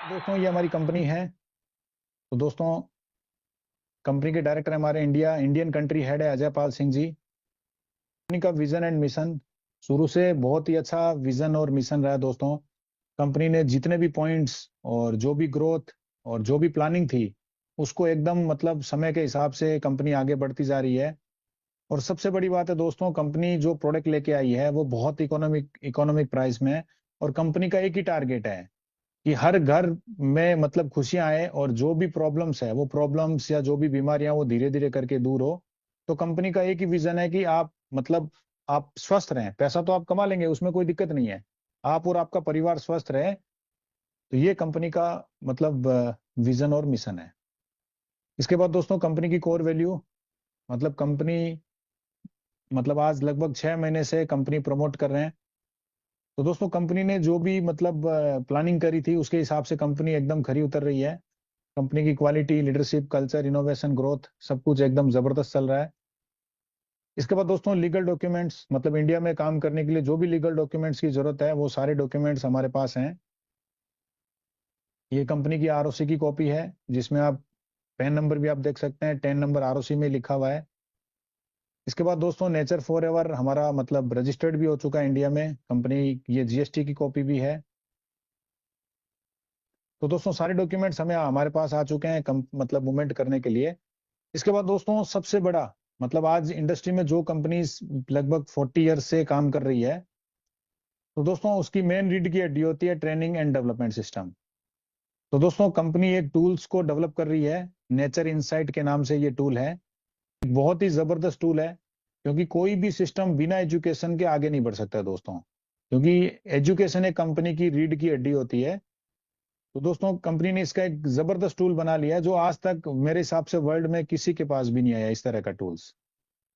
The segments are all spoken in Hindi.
दोस्तों ये हमारी कंपनी है। तो दोस्तों कंपनी के डायरेक्टर हमारे इंडियन कंट्री हेड है अजय पाल सिंह जी। कंपनी का विजन एंड मिशन शुरू से बहुत ही अच्छा विजन और मिशन रहा है दोस्तों। कंपनी ने जितने भी पॉइंट्स और जो भी ग्रोथ और जो भी प्लानिंग थी उसको एकदम मतलब समय के हिसाब से कंपनी आगे बढ़ती जा रही है। और सबसे बड़ी बात है दोस्तों, कंपनी जो प्रोडक्ट लेके आई है वो बहुत इकोनॉमिक इकोनॉमिक प्राइस में है। और कंपनी का एक ही टारगेट है कि हर घर में मतलब खुशियां आए और जो भी प्रॉब्लम्स है वो प्रॉब्लम्स या जो भी बीमारियां वो धीरे धीरे करके दूर हो। तो कंपनी का एक ही विजन है कि आप मतलब आप स्वस्थ रहें। पैसा तो आप कमा लेंगे, उसमें कोई दिक्कत नहीं है, आप और आपका परिवार स्वस्थ रहे। तो ये कंपनी का मतलब विजन और मिशन है। इसके बाद दोस्तों कंपनी की कोर वैल्यू, मतलब कंपनी मतलब आज लगभग 6 महीने से कंपनी प्रमोट कर रहे हैं। तो दोस्तों कंपनी ने जो भी मतलब प्लानिंग करी थी उसके हिसाब से कंपनी एकदम खरी उतर रही है। कंपनी की quality, leadership, culture, innovation, growth सब कुछ एकदम जबरदस्त चल रहा है। इसके बाद दोस्तों लीगल डॉक्यूमेंट्स, मतलब इंडिया में काम करने के लिए जो भी लीगल डॉक्यूमेंट्स की जरूरत है वो सारे डॉक्यूमेंट्स हमारे पास हैं। ये कंपनी की आरओसी की कॉपी है जिसमें आप पैन नंबर भी आप देख सकते हैं, 10 नंबर आरओसी में लिखा हुआ है। इसके बाद दोस्तों नेचर फॉर एवर हमारा मतलब रजिस्टर्ड भी हो चुका है इंडिया में कंपनी। ये जीएसटी की कॉपी भी है। तो दोस्तों सारे डॉक्यूमेंट्स हमें हमारे पास आ चुके हैं मतलब मूवमेंट करने के लिए। इसके बाद दोस्तों सबसे बड़ा मतलब आज इंडस्ट्री में जो कंपनीज लगभग 40 ईयर्स से काम कर रही है, तो दोस्तों उसकी मेन रीढ़ की हड्डी होती है ट्रेनिंग एंड डेवलपमेंट सिस्टम। तो दोस्तों कंपनी एक टूल्स को डेवलप कर रही है, नेचर इनसाइट के नाम से ये टूल है। एक बहुत ही जबरदस्त टूल है क्योंकि कोई भी सिस्टम बिना एजुकेशन के आगे नहीं बढ़ सकता दोस्तों, क्योंकि एजुकेशन एक कंपनी की रीढ़ की हड्डी होती है। तो दोस्तों कंपनी ने इसका एक जबरदस्त टूल बना लिया है जो आज तक मेरे हिसाब से वर्ल्ड में किसी के पास भी नहीं आया इस तरह का टूल्स।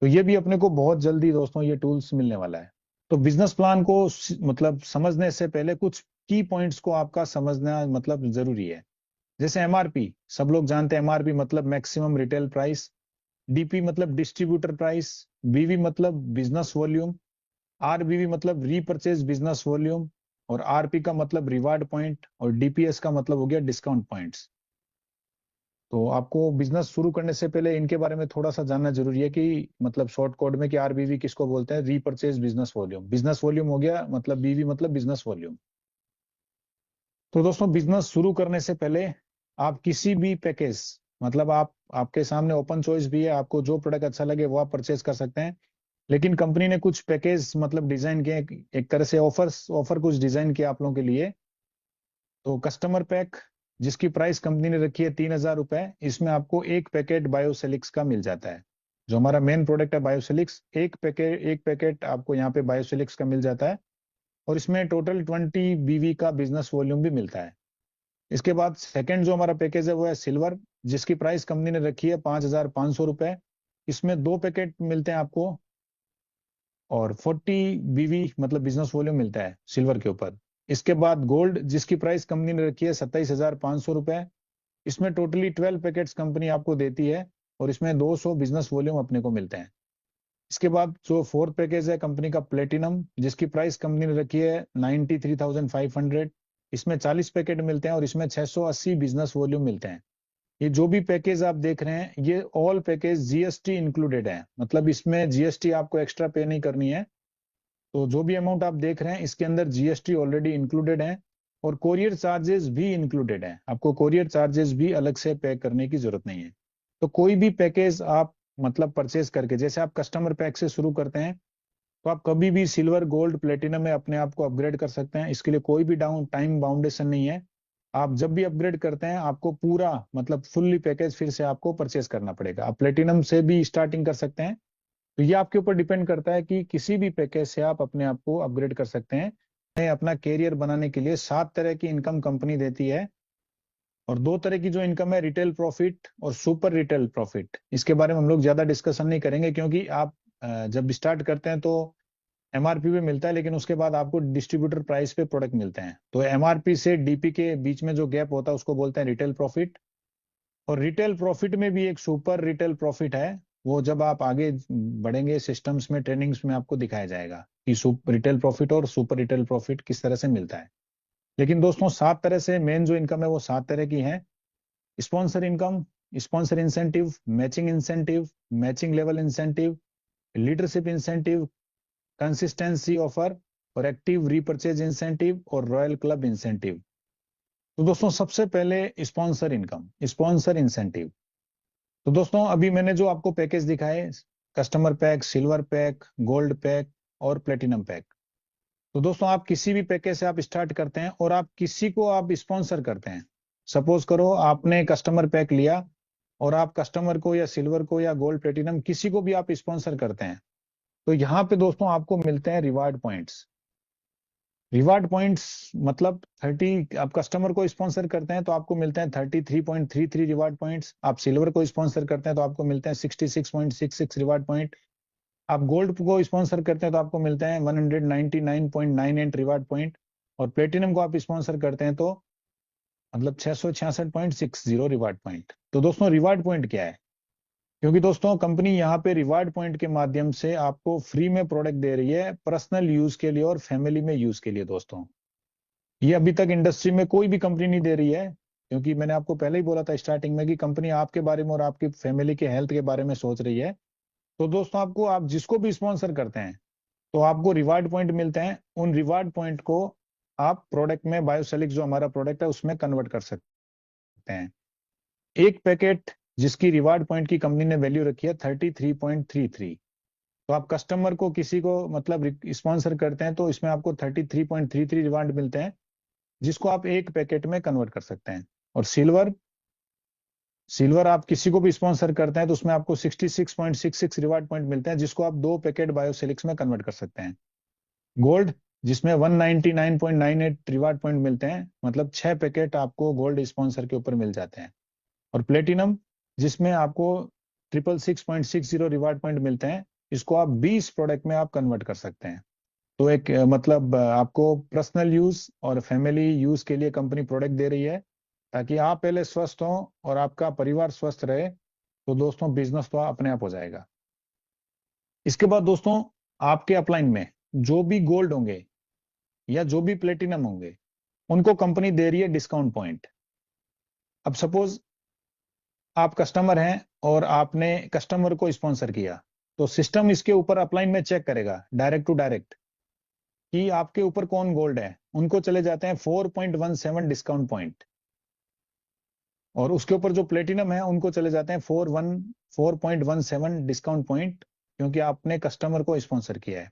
तो ये भी अपने को बहुत जल्दी दोस्तों ये टूल्स मिलने वाला है। तो बिजनेस प्लान को मतलब समझने से पहले कुछ की पॉइंट्स को आपका समझना मतलब जरूरी है। जैसे एमआरपी, सब लोग जानते हैं एमआरपी मतलब मैक्सिमम रिटेल प्राइस। डीपी मतलब डिस्ट्रीब्यूटर प्राइस। बीवी मतलब बिजनेस वॉल्यूम। आरबीवी मतलब रीपरचेज बिजनेस वॉल्यूम। और आरपी का मतलब रिवार्ड पॉइंट। और डीपीएस का मतलब हो गया डिस्काउंट पॉइंट्स। तो आपको बिजनेस शुरू करने से पहले इनके बारे में थोड़ा सा जानना जरूरी है कि मतलब शॉर्ट कोड में कि आरबीवी किसको बोलते हैं, repurchase business volume. Business volume हो गया मतलब बीवी मतलब बिजनेस वॉल्यूम। तो दोस्तों बिजनेस शुरू करने से पहले आप किसी भी पैकेज मतलब आपके सामने ओपन चॉइस भी है, आपको जो प्रोडक्ट अच्छा लगे वो आप परचेज कर सकते हैं। लेकिन कंपनी ने कुछ पैकेज मतलब डिजाइन किए, एक तरह से ऑफर कुछ डिजाइन किया आप लोगों के लिए। तो कस्टमर पैक जिसकी प्राइस कंपनी ने रखी है 3,000 रुपए, इसमें आपको एक पैकेट बायोसेलिक्स का मिल जाता है। जो हमारा मेन प्रोडक्ट है बायोसेलिक्स, एक पैकेट आपको यहाँ पे बायोसेलिक्स का मिल जाता है। और इसमें टोटल 20 बीवी का बिजनेस वॉल्यूम भी मिलता है। इसके बाद सेकंड जो हमारा पैकेज है वो है सिल्वर, जिसकी प्राइस कंपनी ने रखी है 5,500 रुपए। इसमें 2 पैकेट मिलते हैं आपको और 40 बीवी मतलब बिजनेस वॉल्यूम मिलता है सिल्वर के ऊपर। इसके बाद गोल्ड जिसकी प्राइस कंपनी ने रखी है 27,500 रुपए। इसमें टोटली 12 पैकेट्स कंपनी आपको देती है और इसमें 200 बिजनेस वॉल्यूम अपने को मिलते हैं। इसके बाद जो फोर्थ पैकेज है कंपनी का प्लेटिनम, जिसकी प्राइस कंपनी ने रखी है 93,500। इसमें 40 पैकेट मिलते हैं और इसमें 680 बिजनेस वॉल्यूम मिलते हैं। ये जो भी पैकेज आप देख रहे हैं ये ऑल पैकेज जीएसटी इंक्लूडेड है, मतलब इसमें जीएसटी आपको एक्स्ट्रा पे नहीं करनी है। तो जो भी अमाउंट आप देख रहे हैं इसके अंदर जीएसटी ऑलरेडी इंक्लूडेड है और कोरियर चार्जेस भी इंक्लूडेड है, आपको कोरियर चार्जेस भी अलग से पे करने की जरूरत नहीं है। तो कोई भी पैकेज आप मतलब परचेज करके, जैसे आप कस्टमर पैक से शुरू करते हैं तो आप कभी भी सिल्वर, गोल्ड, प्लेटिनम में अपने आप को अपग्रेड कर सकते हैं। इसके लिए कोई भी डाउन टाइम बाउंडेशन नहीं है। आप जब भी अपग्रेड करते हैं आपको पूरा मतलब फुल्ली पैकेज फिर से आपको परचेज करना पड़ेगा। आप प्लेटिनम से भी स्टार्टिंग कर सकते हैं। तो ये आपके ऊपर डिपेंड करता है कि किसी भी पैकेज से आप अपने आप को अपग्रेड कर सकते हैं। अपना कैरियर बनाने के लिए 7 तरह की इनकम कंपनी देती है। और 2 तरह की जो इनकम है, रिटेल प्रॉफिट और सुपर रिटेल प्रॉफिट। इसके बारे में हम लोग ज्यादा डिस्कशन नहीं करेंगे क्योंकि आप जब स्टार्ट करते हैं तो एमआरपी पे मिलता है, लेकिन उसके बाद आपको डिस्ट्रीब्यूटर प्राइस पे प्रोडक्ट मिलते हैं। तो एमआरपी से डीपी के बीच में जो गैप होता है उसको बोलते हैं रिटेल प्रॉफिट। और रिटेल प्रॉफिट में भी एक सुपर रिटेल प्रॉफिट है, वो जब आप आगे बढ़ेंगे सिस्टम्स में, ट्रेनिंग्स में आपको दिखाया जाएगा कि रिटेल प्रॉफिट और सुपर रिटेल प्रॉफिट किस तरह से मिलता है। लेकिन दोस्तों 7 तरह से मेन जो इनकम है वो 7 तरह की है। Sponsor income, sponsor incentive, matching level incentive, leadership incentive, consistency offer और एक्टिव रीपर्चेज इंसेंटिव और रॉयल क्लब इंसेंटिव। तो दोस्तों सबसे पहले स्पॉन्सर इनकम, स्पॉन्सर इंसेंटिव। तो दोस्तों अभी मैंने जो आपको पैकेज दिखाए, customer pack, silver pack, gold pack और प्लेटिनम पैक। तो दोस्तों आप किसी भी पैकेज से आप स्टार्ट करते हैं और आप किसी को आप स्पॉन्सर करते हैं। सपोज करो आपने कस्टमर पैक लिया और आप कस्टमर को या सिल्वर को या गोल्ड प्लेटिनम किसी को भी आप स्पॉन्सर करते हैं, तो यहाँ पे दोस्तों आपको मिलते हैं रिवार्ड पॉइंट्स। रिवार्ड पॉइंट्स मतलब 30, आप कस्टमर को स्पॉन्सर करते हैं तो आपको मिलते हैं 33.33 रिवार्ड पॉइंट्स। आप सिल्वर को स्पॉन्सर करते हैं तो आपको मिलते हैं 66.66 रिवार्ड पॉइंट। आप गोल्ड को स्पॉन्सर करते हैं तो आपको मिलते हैं 199.98 रिवार्ड पॉइंट। और प्लेटिनम को आप स्पॉन्सर करते हैं तो मतलब 666.60 रिवार्ड पॉइंट। तो दोस्तों रिवार्ड पॉइंट क्या है? क्योंकि दोस्तों कंपनी यहाँ पे रिवार्ड पॉइंट के माध्यम से आपको फ्री में प्रोडक्ट दे रही है, पर्सनल यूज के लिए और फैमिली में यूज के लिए। दोस्तों ये अभी तक इंडस्ट्री में कोई भी कंपनी नहीं दे रही है, क्योंकि मैंने आपको पहले ही बोला था स्टार्टिंग में कि कंपनी आपके बारे में और आपकी फैमिली के हेल्थ के बारे में सोच रही है। तो दोस्तों आपको, आप जिसको भी स्पॉन्सर करते हैं तो आपको रिवार्ड पॉइंट मिलते हैं। उन रिवार्ड पॉइंट को आप प्रोडक्ट में, बायोसेलिक्स जो हमारा प्रोडक्ट है उसमें कन्वर्ट कर सकते हैं। एक पैकेट जिसकी रिवार्ड पॉइंट की कंपनी ने वैल्यू रखी है 33.33। तो आप कस्टमर को किसी को मतलब स्पॉन्सर करते हैं तो इसमें आपको 33.33 रिवार्ड मिलते हैं, जिसको आप एक पैकेट में कन्वर्ट कर सकते हैं। और सिल्वर, सिल्वर आप किसी को भी स्पॉन्सर करते हैं तो उसमें आपको 66.66 रिवार्ड पॉइंट मिलते हैं, जिसको आप 2 पैकेट बायोसिलिक्स में कन्वर्ट कर सकते हैं। गोल्ड जिसमें 199.98 रिवार्ड पॉइंट मिलते हैं, मतलब 6 पैकेट आपको गोल्ड स्पॉन्सर के ऊपर मिल जाते हैं। और प्लेटिनम जिसमें आपको 666.60 रिवार्ड पॉइंट मिलते हैं, इसको आप 20 प्रोडक्ट में आप कन्वर्ट कर सकते हैं। तो एक मतलब आपको पर्सनल यूज और फैमिली यूज के लिए कंपनी प्रोडक्ट दे रही है, ताकि आप पहले स्वस्थ हों और आपका परिवार स्वस्थ रहे। तो दोस्तों बिजनेस तो अपने आप हो जाएगा। इसके बाद दोस्तों आपके अपलाइन में जो भी गोल्ड होंगे या जो भी प्लेटिनम होंगे, उनको कंपनी दे रही है डिस्काउंट पॉइंट। अब सपोज आप कस्टमर हैं और आपने कस्टमर को स्पॉन्सर किया, तो सिस्टम इसके ऊपर अपलाइन में चेक करेगा डायरेक्ट टू डायरेक्ट कि आपके ऊपर कौन गोल्ड है। उनको चले जाते हैं 4.17 डिस्काउंट पॉइंट, और उसके ऊपर जो प्लेटिनम है उनको चले जाते हैं 4.17 डिस्काउंट पॉइंट, क्योंकि आपने कस्टमर को स्पॉन्सर किया है।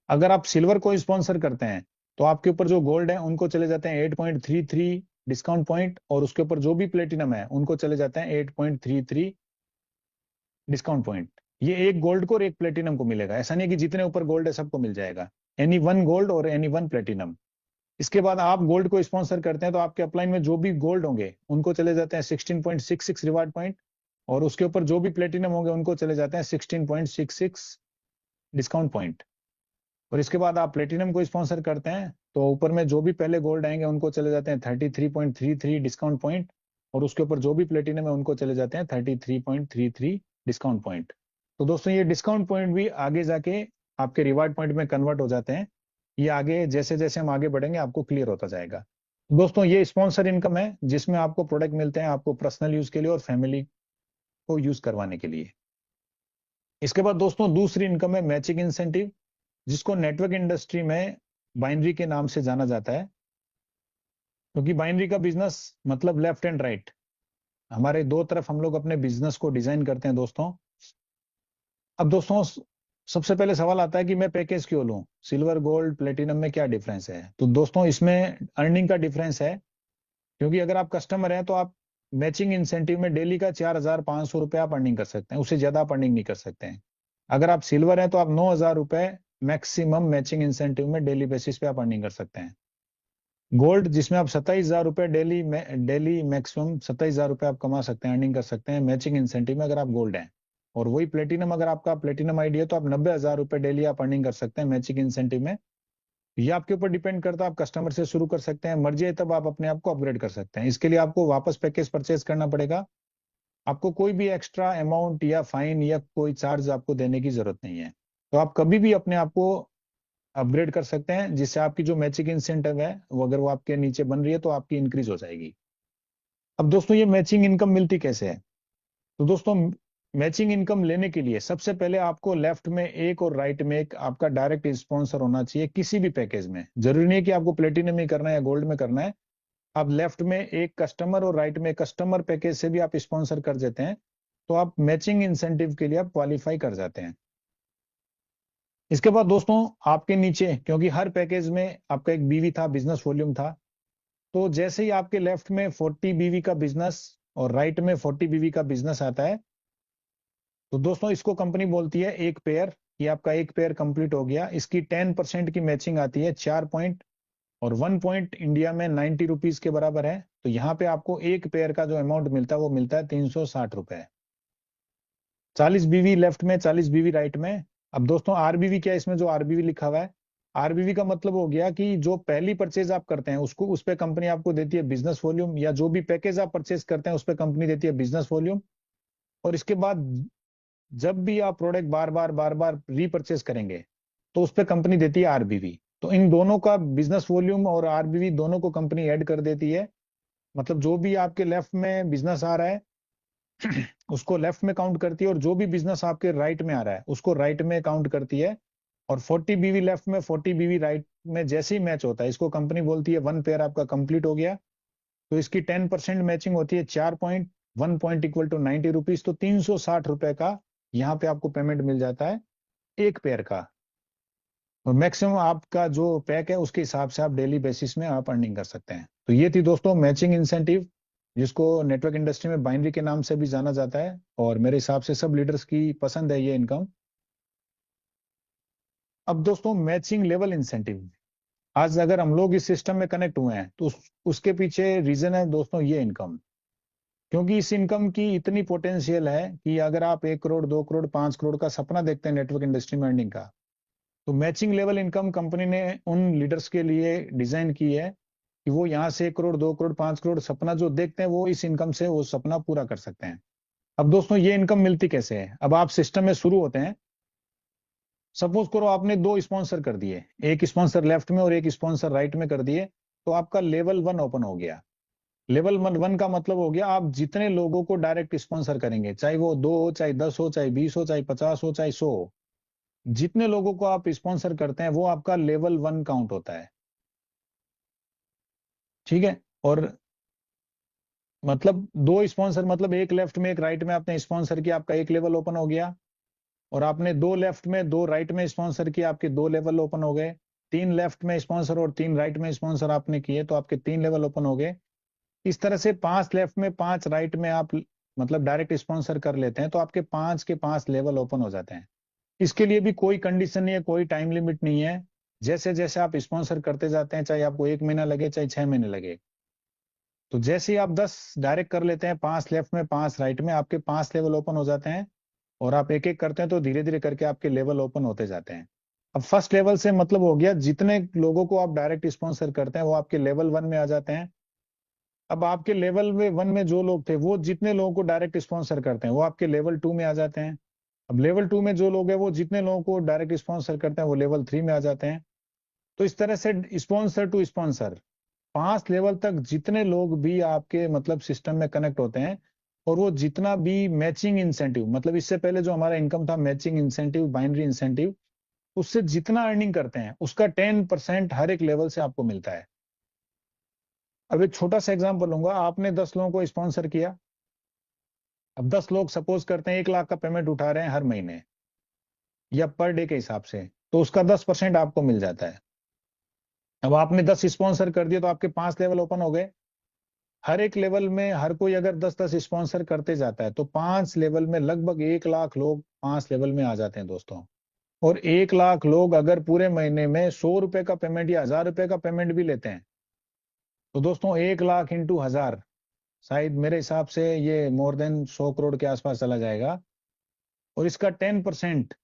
अगर आप सिल्वर को स्पॉन्सर करते हैं तो आपके ऊपर जो गोल्ड है उनको चले जाते हैं 8.33 डिस्काउंट पॉइंट, और उसके ऊपर जो भी प्लेटिनम है उनको चले जाते हैं 8.33 डिस्काउंट पॉइंट। ये एक गोल्ड को और एक प्लेटिनम को मिलेगा, ऐसा नहीं कि जितने ऊपर गोल्ड है सबको मिल जाएगा। एनी वन गोल्ड और एनी वन प्लेटिनम। इसके बाद आप गोल्ड को स्पॉन्सर करते हैं तो आपके अपलाइन में जो भी गोल्ड होंगे उनको चले जाते हैं 16.66 रिवार्ड पॉइंट, और उसके ऊपर जो भी प्लेटिनम होंगे उनको चले जाते हैं 16.66 डिस्काउंट पॉइंट। और इसके बाद आप प्लेटिनम को स्पॉन्सर करते हैं तो ऊपर में जो भी पहले गोल्ड आएंगे उनको चले जाते हैं 33.33 डिस्काउंट पॉइंट, और उसके ऊपर जो भी प्लेटिनम है उनको चले जाते हैं 33.33 डिस्काउंट पॉइंट। तो दोस्तों ये डिस्काउंट पॉइंट भी आगे जाके आपके रिवार्ड पॉइंट में कन्वर्ट हो जाते हैं। ये आगे जैसे जैसे हम आगे बढ़ेंगे आपको क्लियर होता जाएगा। दोस्तों ये स्पॉन्सर इनकम है, जिसमें आपको प्रोडक्ट मिलते हैं आपको पर्सनल यूज के लिए और फैमिली को यूज करवाने के लिए। इसके बाद दोस्तों दूसरी इनकम है मैचिंग इंसेंटिव, जिसको नेटवर्क इंडस्ट्री में बाइनरी के नाम से जाना जाता है, क्योंकि बाइनरी का बिजनेस मतलब लेफ्ट एंड राइट, हमारे दो तरफ हम लोग अपने बिजनेस को डिजाइन करते हैं दोस्तों। अब दोस्तों सबसे पहले सवाल आता है कि मैं पैकेज क्यों लूं, सिल्वर गोल्ड प्लेटिनम में क्या डिफरेंस है? तो दोस्तों इसमें अर्निंग का डिफरेंस है, क्योंकि अगर आप कस्टमर हैं तो आप मैचिंग इंसेंटिव में डेली का 4,500 रुपये आप अर्निंग कर सकते हैं, उससे ज्यादा आप अर्निंग नहीं कर सकते हैं। अगर आप सिल्वर हैं तो आप 9,000 रुपये मैक्सिमम मैचिंग इंसेंटिव में डेली बेसिस पे आप अर्निंग कर सकते हैं। गोल्ड जिसमें आप 27,000 रुपये डेली मैक्सिमम 27,000 रुपये आप कमा सकते हैं, अर्निंग कर सकते हैं मैचिंग इंसेंटिव में अगर आप गोल्ड हैं। और वही प्लेटिनम, अगर आपका प्लेटिनम आईडी है तो आप 90,000 रुपये डेली आप अर्निंग कर सकते हैं मैचिंग इंसेंटिव में। ये आपके ऊपर डिपेंड करता है, आप कस्टमर से शुरू कर सकते हैं, मर्जी है तब आप अपने आप को अपग्रेड कर सकते हैं। इसके लिए आपको वापस पैकेज परचेज करना पड़ेगा, आपको कोई भी एक्स्ट्रा अमाउंट या फाइन या कोई चार्ज आपको देने की जरूरत नहीं है। तो आप कभी भी अपने आप को अपग्रेड कर सकते हैं, जिससे आपकी जो मैचिंग इंसेंटिव है वो अगर वो आपके नीचे बन रही है तो आपकी इंक्रीज हो जाएगी। अब दोस्तों ये मैचिंग इनकम मिलती कैसे है? तो दोस्तों मैचिंग इनकम लेने के लिए सबसे पहले आपको लेफ्ट में एक और राइट में एक आपका डायरेक्ट स्पॉन्सर होना चाहिए किसी भी पैकेज में। जरूरी नहीं है कि आपको प्लेटिनम में करना है या गोल्ड में करना है। आप लेफ्ट में एक कस्टमर और राइट में कस्टमर पैकेज से भी आप स्पॉन्सर कर देते हैं तो आप मैचिंग इंसेंटिव के लिए आप क्वालिफाई कर जाते हैं। इसके बाद दोस्तों आपके नीचे, क्योंकि हर पैकेज में आपका एक बीवी था, बिजनेस वॉल्यूम था, तो जैसे ही आपके लेफ्ट में 40 बीवी का बिजनेस और राइट में 40 बीवी का बिजनेस आता है तो दोस्तों इसको कंपनी बोलती है एक पेयर। ये आपका एक पेयर कंप्लीट हो गया। इसकी 10% की मैचिंग आती है, 4 पॉइंट, और 1 पॉइंट इंडिया में 90 रुपीज के बराबर है। तो यहाँ पे आपको एक पेयर का जो अमाउंट मिलता है वो मिलता है 360 रुपए। 40 बीवी लेफ्ट में, 40 बीवी राइट में। अब दोस्तों आरबीवी क्या है? इसमें जो आरबीवी लिखा हुआ है, आरबीवी का मतलब हो गया कि जो पहली परचेज आप करते हैं उसको, उस पे कंपनी आपको देती है बिजनेस वॉल्यूम, या जो भी पैकेज आप परचेज करते हैं उस पे कंपनी देती है बिजनेस वॉल्यूम। और इसके बाद जब भी आप प्रोडक्ट बार बार रीपरचेज करेंगे तो उस पर कंपनी देती है आरबीवी। तो इन दोनों का बिजनेस वॉल्यूम और आरबीवी दोनों को कंपनी ऐड कर देती है। मतलब जो भी आपके लेफ्ट में बिजनेस आ रहा है उसको लेफ्ट में काउंट करती है, और जो भी बिजनेस आपके राइट में आ रहा है उसको राइट में काउंट करती है। और 40 बीवी लेफ्ट में 40 बीवी राइट में जैसे ही मैच होता है इसको कंपनी बोलती है 1 पेयर आपका कंप्लीट हो गया। तो इसकी 10% मैचिंग होती है, 4 point, 1 point equal to 90 rupees. तो 360 रुपए का यहाँ पे आपको पेमेंट मिल जाता है एक पेयर का। और मैक्सिमम आपका जो पैक है उसके हिसाब से आप डेली बेसिस में आप अर्निंग कर सकते हैं। तो ये थी दोस्तों मैचिंग इंसेंटिव, जिसको नेटवर्क इंडस्ट्री में बाइनरी के नाम से भी जाना जाता है, और मेरे हिसाब से सब लीडर्स की पसंद है ये इनकम। अब दोस्तों मैचिंग लेवल इंसेंटिव, आज अगर हम लोग इस सिस्टम में कनेक्ट हुए हैं तो उसके पीछे रीजन है दोस्तों ये इनकम। क्योंकि इस इनकम की इतनी पोटेंशियल है कि अगर आप 1 करोड़, 2 करोड़, 5 करोड़ का सपना देखते हैं नेटवर्क इंडस्ट्री में अर्निंग का, तो मैचिंग लेवल इनकम कंपनी ने उन लीडर्स के लिए डिजाइन की है कि वो यहाँ से 1 करोड़, 2 करोड़, 5 करोड़ सपना जो देखते हैं वो इस इनकम से वो सपना पूरा कर सकते हैं। अब दोस्तों ये इनकम मिलती कैसे है? अब आप सिस्टम में शुरू होते हैं, सपोज करो आपने 2 स्पॉन्सर कर दिए, एक स्पॉन्सर लेफ्ट में और एक स्पॉन्सर राइट में कर दिए, तो आपका लेवल 1 ओपन हो गया। लेवल 1 का मतलब हो गया आप जितने लोगों को डायरेक्ट स्पॉन्सर करेंगे, चाहे वो 2 हो, चाहे 10 हो, चाहे 20 हो, चाहे 50 हो, चाहे 100 हो, जितने लोगों को आप स्पॉन्सर करते हैं वो आपका लेवल 1 काउंट होता है। ठीक है। और मतलब 2 स्पॉन्सर, मतलब एक लेफ्ट में एक राइट में आपने स्पॉन्सर किया, आपका एक लेवल ओपन हो गया। और आपने 2 लेफ्ट में 2 राइट में स्पॉन्सर किया, आपके 2 लेवल ओपन हो गए। 3 लेफ्ट में स्पॉन्सर और 3 राइट में स्पॉन्सर आपने किए तो आपके 3 लेवल ओपन हो गए। इस तरह से 5 लेफ्ट में 5 राइट में आप मतलब डायरेक्ट स्पॉन्सर कर लेते हैं तो आपके 5 के 5 लेवल ओपन हो जाते हैं। इसके लिए भी कोई कंडीशन नहीं है, कोई टाइम लिमिट नहीं है। जैसे जैसे आप स्पॉन्सर करते जाते हैं, चाहे आपको 1 महीना लगे चाहे 6 महीने लगे, तो जैसे ही आप 10 डायरेक्ट कर लेते हैं, 5 लेफ्ट में 5 राइट में, आपके 5 लेवल ओपन हो जाते हैं। और आप एक एक करते हैं तो धीरे धीरे करके आपके लेवल ओपन होते जाते हैं। अब फर्स्ट लेवल से मतलब हो गया जितने लोगों को आप डायरेक्ट स्पॉन्सर करते हैं वो आपके लेवल 1 में आ जाते हैं। अब आपके लेवल में 1 में जो लोग थे वो जितने लोगों को डायरेक्ट स्पॉन्सर करते हैं वो आपके लेवल 2 में आ जाते हैं। अब लेवल 2 में जो लोग हैं वो जितने लोगों को डायरेक्ट स्पॉन्सर करते हैं वो लेवल 3 में आ जाते हैं। तो इस तरह से स्पॉन्सर टू स्पॉन्सर 5 लेवल तक जितने लोग भी आपके मतलब सिस्टम में कनेक्ट होते हैं, और वो जितना भी मैचिंग इंसेंटिव, मतलब इससे पहले जो हमारा इनकम था मैचिंग इंसेंटिव, बाइनरी इंसेंटिव, उससे जितना अर्निंग करते हैं उसका 10% हर एक लेवल से आपको मिलता है। अब एक छोटा सा एग्जांपल लूंगा, आपने 10 लोगों को स्पॉन्सर किया। अब 10 लोग सपोज करते हैं 1 लाख का पेमेंट उठा रहे हैं हर महीने या पर डे के हिसाब से, तो उसका 10% आपको मिल जाता है। अब आपने 10 स्पॉन्सर कर दिए तो आपके 5 लेवल ओपन हो गए। हर एक लेवल में हर कोई अगर 10-10 स्पॉन्सर करते जाता है तो 5 लेवल में लगभग 1 लाख लोग 5 लेवल में आ जाते हैं दोस्तों। और 1 लाख लोग अगर पूरे महीने में 100 रुपए का पेमेंट या 1000 रुपए का पेमेंट भी लेते हैं तो दोस्तों 1 लाख इंटू 1000, शायद मेरे हिसाब से ये मोर देन 100 करोड़ के आसपास चला जाएगा। और इसका 10%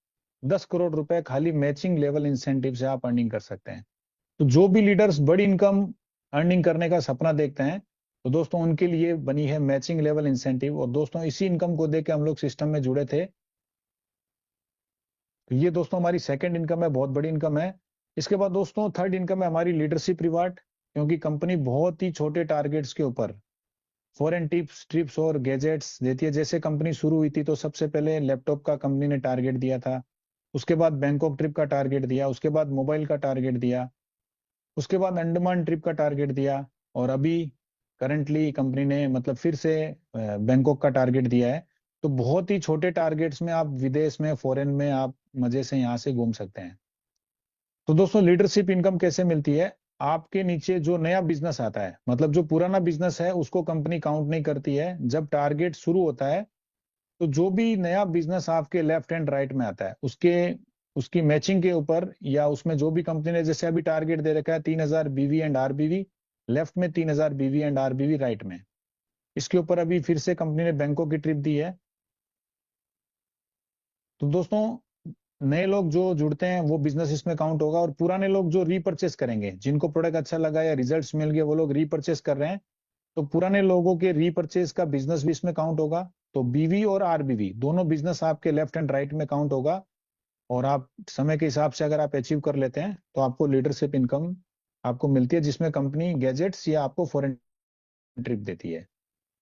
10 करोड़ रुपए खाली मैचिंग लेवल इंसेंटिव से आप अर्निंग कर सकते हैं। तो जो भी लीडर्स बड़ी इनकम अर्निंग करने का सपना देखते हैं तो दोस्तों उनके लिए बनी है मैचिंग लेवल इंसेंटिव। और दोस्तों इसी इनकम को देख के हम लोग सिस्टम में जुड़े थे। तो ये दोस्तों हमारी सेकंड इनकम है, बहुत बड़ी इनकम है। इसके बाद दोस्तों थर्ड इनकम है हमारी लीडरशिप रिवार्ड, क्योंकि कंपनी बहुत ही छोटे टारगेट्स के ऊपर फॉरेन टिप्स ट्रिप्स और गैजेट्स देती है। जैसे कंपनी शुरू हुई थी तो सबसे पहले लैपटॉप का कंपनी ने टारगेट दिया था, उसके बाद बैंकॉक ट्रिप का टारगेट दिया, उसके बाद मोबाइल का टारगेट दिया, उसके बाद अंडमान ट्रिप का टारगेट दिया, और अभी करंटली कंपनी ने मतलब फिर से बैंकॉक का टारगेट दिया है। तो बहुत ही छोटे टारगेट्स में आप विदेश में फॉरेन में आप मजे से यहाँ से घूम सकते हैं। तो दोस्तों लीडरशिप इनकम कैसे मिलती है? आपके नीचे जो नया बिजनेस आता है, मतलब जो पुराना बिजनेस है उसको कंपनी काउंट नहीं करती है। जब टारगेट शुरू होता है तो जो भी नया बिजनेस आपके लेफ्ट एंड राइट में आता है उसके उसकी मैचिंग के ऊपर, या उसमें जो भी कंपनी ने जैसे अभी टारगेट दे रखा है 3000 बीवी एंड आरबीवी लेफ्ट में, 3000 बीवी एंड आरबीवी राइट में, इसके ऊपर अभी फिर से कंपनी ने बैंकों की ट्रिप दी है। तो दोस्तों नए लोग जो जुड़ते हैं वो बिजनेस इसमें काउंट होगा, और पुराने लोग जो रीपर्चेस करेंगे, जिनको प्रोडक्ट अच्छा लगा या रिजल्ट्स मिल गए, वो लोग रीपर्चेस कर रहे हैं, तो पुराने लोगों के रीपर्चेस का बिजनेस भी इसमें काउंट होगा। तो बीवी और आरबीवी दोनों बिजनेस आपके लेफ्ट एंड राइट में काउंट होगा, और आप समय के हिसाब से अगर आप अचीव कर लेते हैं तो आपको लीडरशिप इनकम आपको मिलती है, जिसमें कंपनी गैजेट्स या आपको फॉरेन ट्रिप देती है।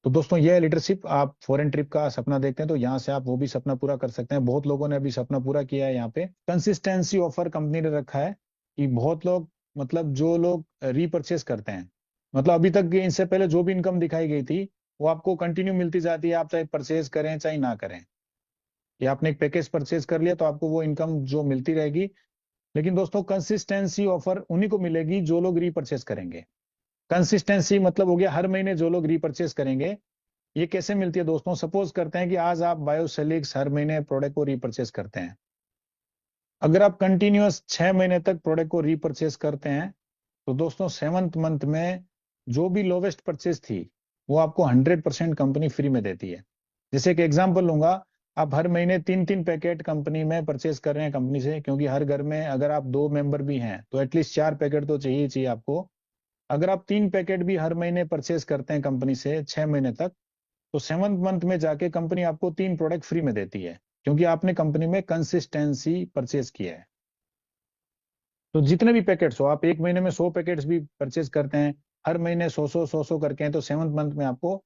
तो दोस्तों ये लीडरशिप, आप फॉरेन ट्रिप का सपना देखते हैं तो यहाँ से आप वो भी सपना पूरा कर सकते हैं। बहुत लोगों ने अभी सपना पूरा किया है। यहाँ पे कंसिस्टेंसी ऑफर कंपनी ने रखा है कि बहुत लोग, मतलब जो लोग रीपर्चेस करते हैं, मतलब अभी तक इनसे पहले जो भी इनकम दिखाई गई थी वो आपको कंटिन्यू मिलती जाती है, आप चाहे परचेज करें चाहे ना करें, या आपने एक पैकेज परचेज कर लिया तो आपको वो इनकम जो मिलती रहेगी। लेकिन दोस्तों कंसिस्टेंसी ऑफर उन्हीं को मिलेगी जो लोग रीपर्चेस करेंगे। कंसिस्टेंसी मतलब हो गया हर महीने जो लोग रीपर्चेस करेंगे। ये कैसे मिलती है दोस्तों? सपोज करते हैं कि आज आप बायोसेलिक्स हर महीने प्रोडक्ट को रीपर्चेस करते हैं। अगर आप कंटिन्यूअस 6 महीने तक प्रोडक्ट को रीपर्चेस करते हैं तो दोस्तों 7th मंथ में जो भी लोवेस्ट परचेज थी वो आपको 100% कंपनी फ्री में देती है। जैसे एक एग्जांपल लूंगा, आप हर महीने 3-3 पैकेट कंपनी में परचेज कर रहे हैं कंपनी से, क्योंकि हर घर में अगर आप 2 मेंबर भी हैं तो एटलीस्ट 4 पैकेट तो चाहिए ही चाहिए आपको। अगर आप 3 पैकेट भी हर महीने परचेज करते हैं कंपनी से 6 महीने तक, तो 7th मंथ में जाके कंपनी आपको 3 प्रोडक्ट फ्री में देती है, क्योंकि आपने कंपनी में कंसिस्टेंसी परचेज किया है। तो जितने भी पैकेट्स हो, आप एक महीने में 100 पैकेट्स भी परचेज करते हैं, हर महीने 100 करके हैं, तो 7th मंथ में आपको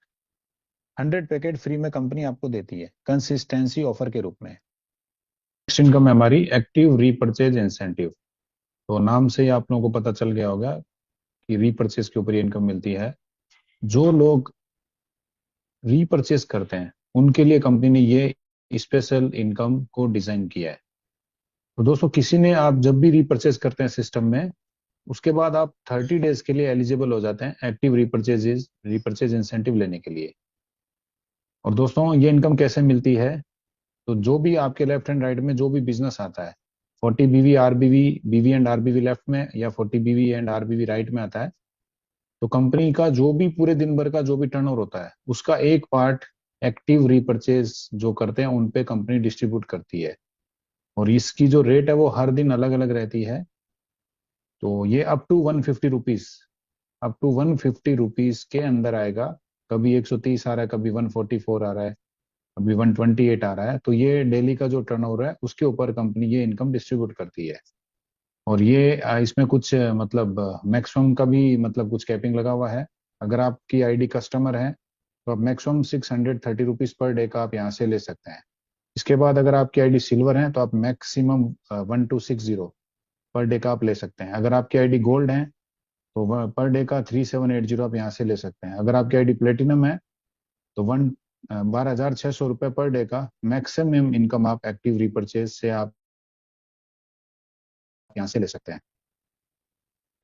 100 पैकेट फ्री में कंपनी आपको देती है कंसिस्टेंसी ऑफर के रूप में। नेक्स्ट इनकम है हमारी एक्टिव रीपर्चेज इंसेंटिव। तो नाम से ही आप लोगों को पता चल गया होगा कि रीपर्चेज के ऊपर ये इनकम मिलती है। जो लोग रीपर्चेज करते हैं उनके लिए कंपनी ने ये स्पेशल इनकम को डिजाइन किया है। तो दोस्तों किसी ने, आप जब भी रीपर्चेज करते हैं सिस्टम में, उसके बाद आप 30 डेज के लिए एलिजिबल हो जाते हैं एक्टिव रीपर्चेज इंसेंटिव लेने के लिए। और दोस्तों ये इनकम कैसे मिलती है? तो जो भी आपके लेफ्ट एंड राइट में जो भी बिजनेस आता है, 40 बीवी आरबीवी, बीवी एंड आरबीवी लेफ्ट में, या 40 बीवी एंड आरबीवी राइट में आता है, तो कंपनी का जो भी पूरे दिन भर का जो भी टर्नओवर होता है उसका एक पार्ट एक्टिव रीपर्चेज जो करते हैं उन पे कंपनी डिस्ट्रीब्यूट करती है। और इसकी जो रेट है वो हर दिन अलग अलग रहती है। तो ये up to 150 rupees, up to 150 rupees के अंदर आएगा। कभी 130 आ रहा है, कभी 144 आ रहा है, कभी 128 आ रहा है। तो ये डेली का जो टर्नओवर है उसके ऊपर कंपनी ये इनकम डिस्ट्रीब्यूट करती है। और ये इसमें कुछ मतलब मैक्सिमम का भी मतलब कुछ कैपिंग लगा हुआ है। अगर आपकी आईडी कस्टमर है तो आप मैक्सिमम 630 रुपीज पर डे का आप यहाँ से ले सकते हैं। इसके बाद अगर आपकी आईडी सिल्वर है तो आप मैक्सिमम 1260 पर डे का आप ले सकते हैं। अगर आपकी आईडी गोल्ड है तो पर डे का 3780 आप यहाँ से ले सकते हैं। अगर आपकी आईडी प्लेटिनम है तो 12,600 रुपये पर डे का मैक्सिमम इनकम आप एक्टिव रीपर्चेज से आप यहाँ से ले सकते हैं।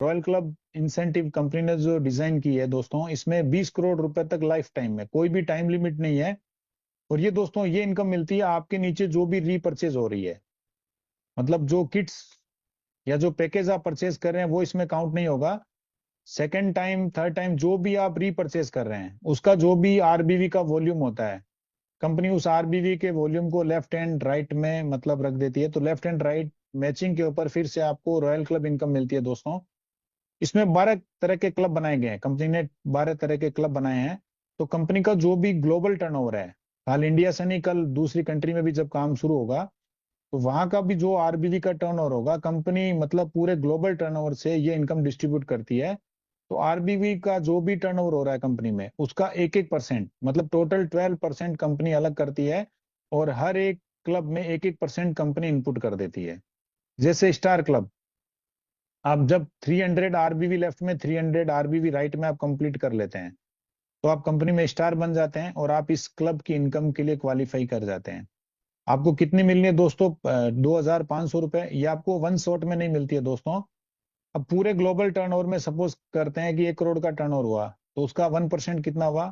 रॉयल क्लब इंसेंटिव कंपनी ने जो डिजाइन की है दोस्तों, इसमें 20 करोड़ रुपए तक लाइफ टाइम में, कोई भी टाइम लिमिट नहीं है। और ये दोस्तों ये इनकम मिलती है आपके नीचे जो भी रीपर्चेज हो रही है, मतलब जो किट्स या जो पैकेज आप परचेज कर रहे हैं वो इसमें काउंट नहीं होगा। सेकेंड टाइम थर्ड टाइम जो भी आप रीपर्चेज कर रहे हैं उसका जो भी आरबीवी का वॉल्यूम होता है, कंपनी उस आरबीवी के वॉल्यूम को लेफ्ट एंड राइट में मतलब रख देती है। तो लेफ्ट एंड राइट मैचिंग के ऊपर फिर से आपको रॉयल क्लब इनकम मिलती है दोस्तों। इसमें 12 तरह के क्लब बनाए गए हैं, कंपनी ने 12 तरह के क्लब बनाए हैं। तो कंपनी का जो भी ग्लोबल टर्नओवर है, हाल इंडिया से नहीं, कल दूसरी कंट्री में भी जब काम शुरू होगा तो वहां का भी जो आरबीवी का टर्नओवर होगा, कंपनी मतलब पूरे ग्लोबल टर्नओवर से ये इनकम डिस्ट्रीब्यूट करती है। तो आरबीवी का जो भी टर्नओवर हो रहा है कंपनी में, उसका 1-1% मतलब टोटल 12% कंपनी अलग करती है, और हर एक क्लब में 1-1% कंपनी इनपुट कर देती है। जैसे स्टार क्लब, आप जब 300 आरबीवी लेफ्ट में 300 आरबीवी राइट में आप कंप्लीट कर लेते हैं, तो आप कंपनी में स्टार बन जाते हैं और आप इस क्लब की इनकम के लिए क्वालिफाई कर जाते हैं। आपको कितनी मिलनी है दोस्तों? 2,500 रुपए। ये आपको वन शॉट में नहीं मिलती है दोस्तों। अब पूरे ग्लोबल टर्नओवर में सपोज करते हैं कि 1 करोड़ का टर्नओवर हुआ, तो उसका 1% कितना हुआ?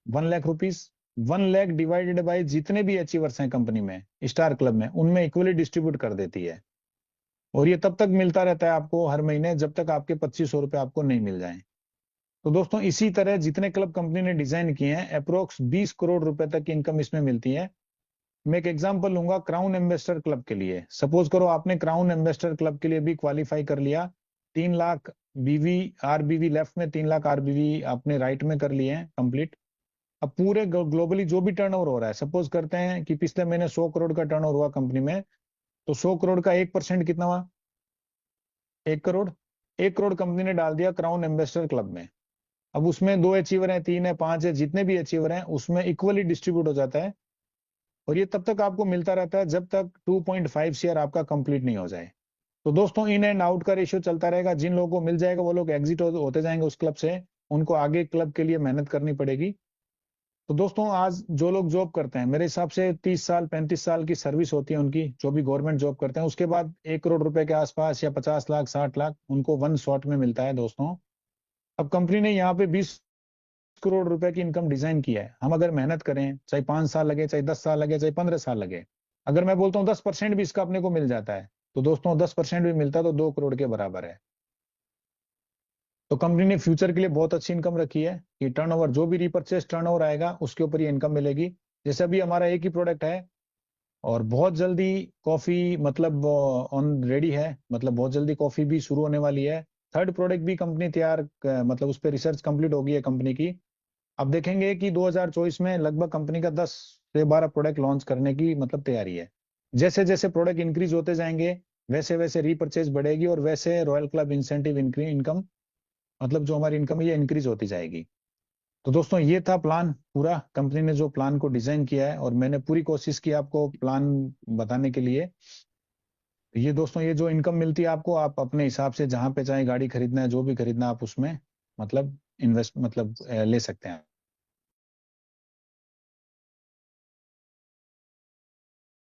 1 lakh rupees. 1 lakh divided by जितने भी अचीवर्स हैं कंपनी में, स्टार क्लब में, उनमें इक्वली डिस्ट्रीब्यूट कर देती है। और ये तब तक मिलता रहता है आपको हर महीने, जब तक आपके 2,500 रुपए आपको नहीं मिल जाए। तो दोस्तों इसी तरह जितने क्लब कंपनी ने डिजाइन किए हैं, अप्रोक्स 20 करोड़ रुपए तक की इनकम इसमें मिलती है। मैं एक एग्जांपल लूंगा क्राउन एम्बेसडर क्लब के लिए। सपोज करो आपने क्राउन एम्बेसडर क्लब के लिए भी क्वालिफाई कर लिया, 3 लाख बीवी आरबीवी लेफ्ट में, 3 लाख आरबीवी आपने राइट में कर लिए हैं कंप्लीट। अब पूरे ग्लोबली जो भी टर्नओवर हो रहा है, सपोज करते हैं कि पिछले महीने 100 करोड़ का टर्नओवर हुआ कंपनी में, तो 100 करोड़ का 1% कितना हुआ? 1 करोड़। 1 करोड़ कंपनी ने डाल दिया क्राउन एम्बेसडर क्लब में। अब उसमें 2 अचीवर हैं, 3 है, 5 है, जितने भी अचीवर हैं उसमें इक्वली डिस्ट्रीब्यूट हो जाता है। और ये तब तक आपको मिलता रहता है जब तक 2.5 शेयर आपका कंप्लीट नहीं हो जाए। तो दोस्तों इन एंड आउट का रेशियो चलता रहेगा। जिन लोगों को मिल जाएगा वो लोग एग्जिट होते जाएंगे उस क्लब से, उनको आगे क्लब के लिए मेहनत करनी पड़ेगी। तो दोस्तों आज जो लोग जॉब करते हैं, मेरे हिसाब से 30 साल 35 साल की सर्विस होती है उनकी, जो भी गवर्नमेंट जॉब करते हैं, उसके बाद 1 करोड़ रुपए के आसपास या 50 लाख 60 लाख उनको वन शॉट में मिलता है दोस्तों। अब कंपनी ने यहाँ पे 20 करोड़ रुपए की इनकम डिजाइन किया है। हम अगर मेहनत करें, चाहे 5 साल लगे, चाहे 10 साल लगे, चाहे 15 साल लगे, अगर मैं बोलता हूँ 10% भी इसका अपने को मिल जाता है, तो दोस्तों 10% भी मिलता है तो 2 करोड़ के बराबर है। तो कंपनी ने फ्यूचर के लिए बहुत अच्छी इनकम रखी है कि टर्नओवर, जो भी रिपर्चेस टर्नओवर आएगा उसके ऊपर ये इनकम मिलेगी। जैसे अभी हमारा एक ही प्रोडक्ट है और बहुत जल्दी कॉफी मतलब ऑन रेडी है, मतलब बहुत जल्दी कॉफी भी शुरू होने वाली है। थर्ड प्रोडक्ट भी कंपनी तैयार मतलब उस पर रिसर्च कंप्लीट होगी है कंपनी की। अब देखेंगे कि 2024 में लगभग कंपनी का 10 से 12 प्रोडक्ट लॉन्च करने की मतलब तैयारी है। जैसे जैसे प्रोडक्ट इंक्रीज होते जाएंगे, वैसे वैसे रीपरचेज बढ़ेगी, और वैसे रॉयल क्लब इंसेंटिव इनकम मतलब जो हमारी इनकम है ये इंक्रीज होती जाएगी। तो दोस्तों ये था प्लान पूरा, कंपनी ने जो प्लान को डिजाइन किया है, और मैंने पूरी कोशिश की आपको प्लान बताने के लिए। ये दोस्तों ये जो इनकम मिलती है आपको, आप अपने हिसाब से जहां पे चाहे गाड़ी खरीदना है, जो भी खरीदना है, आप उसमें मतलब इन्वेस्ट मतलब ले सकते हैं।